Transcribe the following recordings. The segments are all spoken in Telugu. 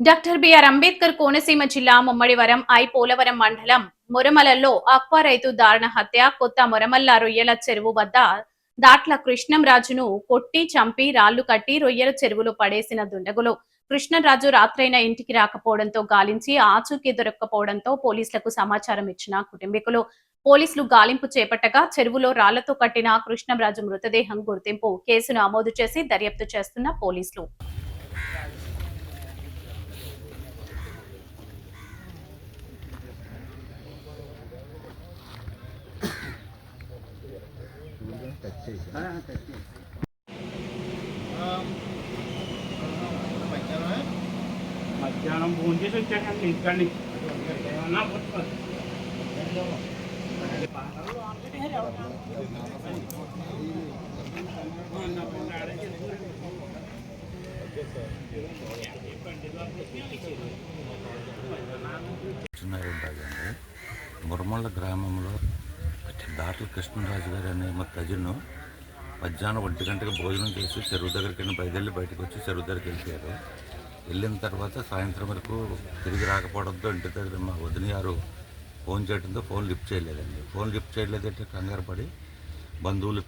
డాక్టర్ బిఆర్ అంబేద్కర్ కోనసీమ జిల్లా ముమ్మడివరం పోలవరం మండలం మురమలలో ఆక్వా రైతు దారుణ హత్య. కొత్త మురమల్ల రొయ్యల చెరువు వద్ద దాట్ల కృష్ణంరాజును కొట్టి చంపి రాళ్లు కట్టి రొయ్యల చెరువులో పడేసిన దుండగులు. కృష్ణంరాజు రాత్రైన ఇంటికి రాకపోవడంతో గాలించి ఆచూకీ దొరక్కపోవడంతో పోలీసులకు సమాచారం ఇచ్చిన కుటుంబీకులు పోలీసులు గాలింపు చేపట్టగా చెరువులో రాళ్లతో కట్టిన కృష్ణంరాజు మృతదేహం గుర్తింపు కేసును నమోదు చేసి దర్యాప్తు చేస్తున్న పోలీసులు. మధ్యాహ్నం ఫోన్ చేసి వచ్చాకండి ఇంటికండి మురమల్ల గ్రామంలో దాట్ల కృష్ణరాజు గారు అనే మా ప్రజలను మధ్యాహ్నం 1 గంటకి భోజనం చేసి చెరువు దగ్గరికి బయలుదేరి బయటకు వచ్చి చెరువు దగ్గరికి వెళ్ళిపోయారు. వెళ్ళిన తర్వాత సాయంత్రం వరకు తిరిగి రాకపోవడంతో ఇంటి దగ్గర మా వదిన గారు ఫోన్ చేయడంతో ఫోన్ లిఫ్ట్ చేయలేదండి. ఫోన్ లిఫ్ట్ చేయలేదంటే కంగారు పడి బంధువులు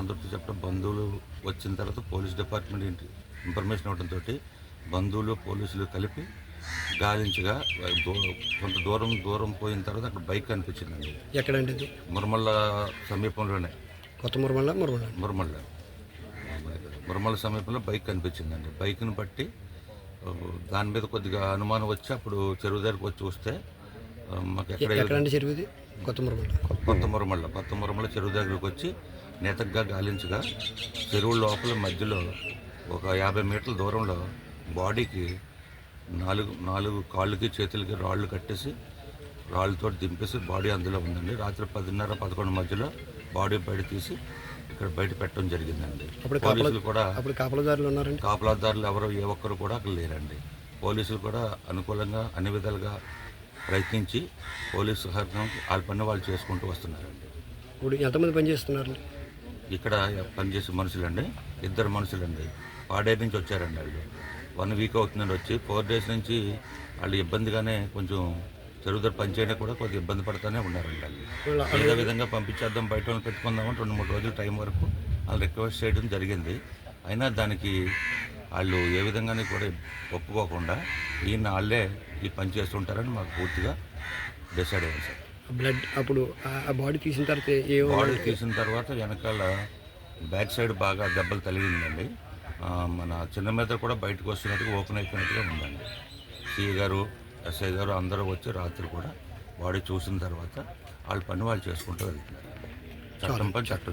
అందరితో చెప్పడం, బంధువులు వచ్చిన తర్వాత పోలీస్ డిపార్ట్మెంట్ ఇన్ఫర్మేషన్ ఇవ్వడంతో బంధువులు పోలీసులు కలిపి గాలించగా కొంత దూరం పోయిన తర్వాత అక్కడ బైక్ కనిపించిందండి. ఎక్కడండి? మురమల్ల సమీపంలోనే. కొత్త మురమల్ల సమీపంలో బైక్ కనిపించిందండి. బైక్ను బట్టి దాని మీద కొద్దిగా అనుమానం వచ్చి అప్పుడు చెరువు దగ్గరకు వచ్చి చూస్తే మాకు కొత్త మురమల్ల చెరువు దగ్గరకు వచ్చి నేతగా గాలించగా చెరువు లోపల మధ్యలో ఒక 50 మీటర్ల దూరంలో బాడీకి నాలుగు కాళ్ళకి చేతులకి రాళ్ళు కట్టేసి రాళ్ళతో దింపేసి బాడీ అందులో ఉందండి. రాత్రి 10:30-11 మధ్యలో బాడీ బయట తీసి ఇక్కడ బయట పెట్టడం జరిగిందండి. పోలీసులు కూడా కాపలాదారులు ఎవరు ఏ ఒక్కరు కూడా అక్కడ లేరండి. పోలీసులు కూడా అనుకూలంగా అన్ని విధాలుగా ప్రయత్నించి పోలీసు సహకారం వాళ్ళ పని వాళ్ళు చేసుకుంటూ వస్తున్నారండి. ఇప్పుడు ఎంతమంది పనిచేస్తున్నారు ఇక్కడ? పనిచేసే మనుషులండి 2 మనుషులండి. పాడేరు నుంచి వచ్చారండి. వాళ్ళు 1 వీక్ అవుతుందండి వచ్చి. 4 డేస్ నుంచి వాళ్ళు ఇబ్బందిగానే కొంచెం చెరువు దగ్గర పనిచేయడానికి కూడా కొద్దిగా ఇబ్బంది పడుతూనే ఉన్నారండి. వాళ్ళు ఏదో విధంగా పంపించేద్దాం, బయట వాళ్ళు పెట్టుకుందామని 2-3 రోజుల టైం వరకు వాళ్ళు రిక్వెస్ట్ చేయడం జరిగింది. అయినా దానికి వాళ్ళు ఏ విధంగానే కూడా ఒప్పుకోకుండా ఈయన వాళ్ళే ఈ పని చేస్తుంటారని మాకు పూర్తిగా డిసైడ్ అయ్యాం సార్. బ్లడ్ అప్పుడు బాడీ తీసిన తర్వాత వెనకాల బ్యాక్ సైడ్ బాగా దెబ్బలు తగిలిందండి. మన చిన్న మీద కూడా బయటకు వస్తున్నట్టుగా ఓపెన్ అయిపోయినట్టుగా ఉందండి. సిఐ గారు, ఎస్ఐ గారు అందరూ వచ్చి రాత్రి కూడా బాడీ చూసిన తర్వాత వాళ్ళ పని వాళ్ళు చేసుకుంటూ వెళ్తున్నారు. చట్టం